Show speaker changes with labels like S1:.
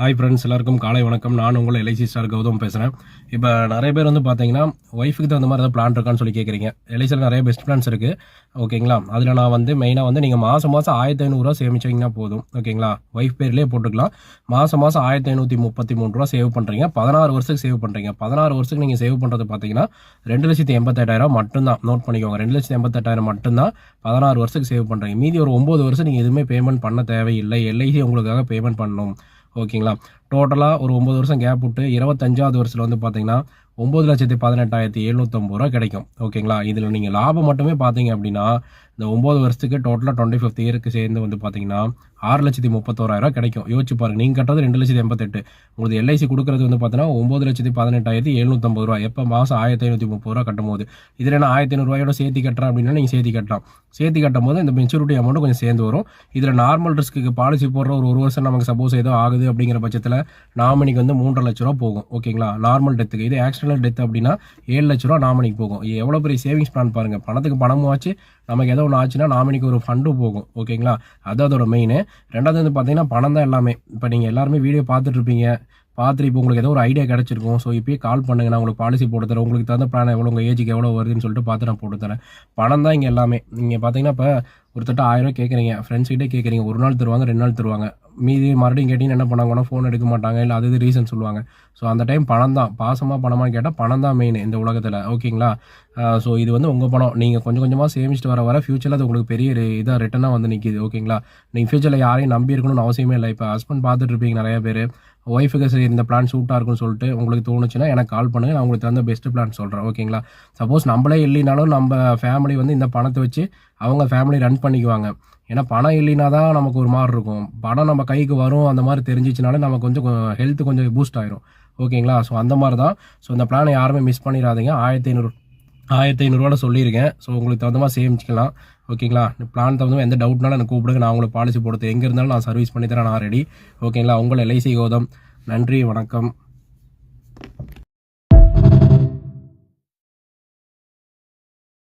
S1: Hi friends, எல்லாருக்கும் காலை வணக்கம். நான் உங்கள் எல்ஐசி ஸ்டார் கௌதம் பேசுகிறேன். இப்போ நிறைய பேர் பார்த்தீங்கன்னா ஒய்ஃபுக்கு தகுந்த மாதிரி ஏதாவது பிளான் இருக்கான்னு சொல்லி கேட்குறீங்க. எல்ஐசியில் நிறைய பெஸ்ட் பிளான்ஸ் இருக்குது. ஓகேங்களா? அதில் நான் மெயினாக நீங்கள் மாதம் 1500 சேமிச்சிங்கன்னா போதும். ஓகேங்களா? ஒய்ஃப் பேர்லேயே போட்டுக்கலாம். மாதம் 1533 சேவ் பண்ணுறீங்க. 16 வருஷத்துக்கு சேவ் பண்ணுறீங்க. 16 வருஷத்துக்கு நீங்கள் சேவ் பண்ணுறது பார்த்தீங்கன்னா 2,88,000 மட்டும்தான். நோட் பண்ணிக்கோங்க, 2,88,000 மட்டும்தான் 16 வருஷத்துக்கு சேவ் பண்ணுறீங்க. மீதி ஒரு 9 வருஷம் நீங்கள் எதுவுமே பேமெண்ட் பண்ண தேவையில்லை. எல்ஐசி உங்களுக்காக பேமெண்ட் பண்ணணும். ஓகேங்களா? டோட்டலாக ஒரு 9 வருஷம் கேப் விட்டு 25வது வருஷத்தில் பார்த்தீங்கன்னா 9,18,750 கிடைக்கும். ஓகேங்களா? இதில் நீங்கள் லாபம் மட்டுமே பார்த்தீங்க அப்படின்னா இந்த 9 வருஷத்துக்கு டோட்டலாக 25th இயருக்கு சேர்ந்து பார்த்தீங்கன்னா 6,31,000 கிடைக்கும். யோசிச்சு பாருங்க, நீங்கள் கட்டுறது 2,88,000. உங்களுக்கு எல்ஐசி கொடுக்குறது பார்த்தீங்கன்னா 9,18,750 எப்போ மாதம் 1,530 கட்டும் போது. இதில் நான் 1,500 சேர்த்து கட்டுறேன் அப்படின்னா நீங்கள் சேர்த்து கட்டலாம். சேர்த்து கட்டும் போது இந்த மெச்சூரிட்டி அமௌண்ட் கொஞ்சம் சேர்ந்து வரும். இதில் நார்மல் ரிஸ்க்கு பாலிசி போடுற ஒரு வருஷம் நமக்கு சப்போஸ் ஏதோ ஆகுது அப்படிங்கிற பட்சத்தில் நாமினிக்கு 3.5 லட்ச ரூபா போகும். ஓகேங்களா? நார்மல் டெத்துக்கு. இது ஆக்சிடென்டல் டெத் அப்படின்னா 7 லட்ச ரூபா நாமினிக்கு போகும். எவ்வளோ பெரிய சேவிங்ஸ் பிளான் பாருங்கள். பணத்துக்கு பணமும் ஆச்சு, நமக்கு ஏதோ ஒன்று ஆச்சுன்னா நாமினிக்கு ஒரு ஃபண்டும் போகும். ஓகேங்களா? அது அதோட மெயின். ரெண்டாவது பார்த்தீங்கன்னா பணம் தான் எல்லாமே. இப்போ நீங்கள் எல்லாருமே வீடியோ பார்த்துட்ருப்பீங்க. பார்த்துட்டு இப்போ உங்களுக்கு ஏதோ ஒரு ஐடியா கிடச்சிருக்கும். ஸோ இப்போயே கால் பண்ணுங்க, நான் உங்களுக்கு பாலிசி போட்டு தரேன். உங்களுக்கு தகுந்த பிளான் எவ்வளோ, உங்கள் ஏஜுக்கு எவ்வளோ வருதுன்னு சொல்லிட்டு பார்த்து நான் போட்டு தரேன். பணம் தான் இங்கே எல்லாமே. நீங்கள் பார்த்தீங்கன்னா இப்போ ஒருத்தட்ட 1000 கேட்குறீங்க, ஃப்ரெண்ட்ஸ்கிட்டே கேட்குறீங்க. ஒரு நாள் தருவாங்க, 2 நாள் தருவாங்க. மீதி மறுபடியும் கேட்டிங்கன்னா என்ன பண்ணாங்கன்னா ஃபோன் எடுக்க மாட்டாங்க, இல்லை அது ரீசன் சொல்லுவாங்க. ஸோ அந்த டைம் பணம் தான். பாசமாக பணமானு கேட்டால் பணம் தான் மெயின் இந்த உலகத்தில். ஓகேங்களா? ஸோ இது உங்கள் பணம். நீங்கள் கொஞ்சம் கொஞ்சமாக சேமிச்சுட்டு வர ஃபியூச்சரில் அது உங்களுக்கு பெரிய இதாக ரிட்டனாக நிற்கிது. ஓகேங்களா? நீங்கள் ஃபியூச்சரில் யாரையும் நம்பி இருக்கணும்னு அவசியமே இல்லை. இப்போ ஹஸ்பண்ட் பார்த்துட்டு இருப்பீங்க நிறைய பேர். ஒய்ஃபுக்கு சரி இந்த பிளான் சூட்டாக இருக்குன்னு சொல்லிட்டு உங்களுக்கு தோணுச்சுன்னா எனக்கு கால் பண்ணுங்கள். நான் உங்களுக்கு தகுந்த பெஸ்ட் பிளான் சொல்கிறேன். ஓகேங்களா? சப்போஸ் நம்மளே இல்லைனாலும் நம்ம ஃபேமிலி இந்த பணத்தை வச்சு அவங்க ஃபேமிலி ரன் பண்ணிக்குவாங்க. ஏன்னா பணம் இல்லைனா தான் நமக்கு ஒரு மாதிரி இருக்கும். பணம் நம்ம கைக்கு வரும் அந்த மாதிரி தெரிஞ்சிச்சுனாலே நமக்கு கொஞ்சம் ஹெல்த் கொஞ்சம் பூஸ்ட் ஆயிரும். ஓகேங்களா? ஸோ அந்த மாதிரி தான். ஸோ இந்த பிளானை யாருமே மிஸ் பண்ணிடாதீங்க. 1,500 சொல்லியிருக்கேன். ஸோ உங்களுக்கு தகுந்த மாதிரி சேமிச்சிக்கலாம். ஓகேங்களா? பிளான் தகுந்த எந்த டவுட்னாலும் எனக்கு கூப்பிடுங்க. நான் உங்களுக்கு பாலிசி போடுறது எங்கே இருந்தாலும் நான் சர்வீஸ் பண்ணி தரேன். நான் ரெடி. ஓகேங்களா? உங்கள் எல்ஐசி கௌதம். நன்றி, வணக்கம்.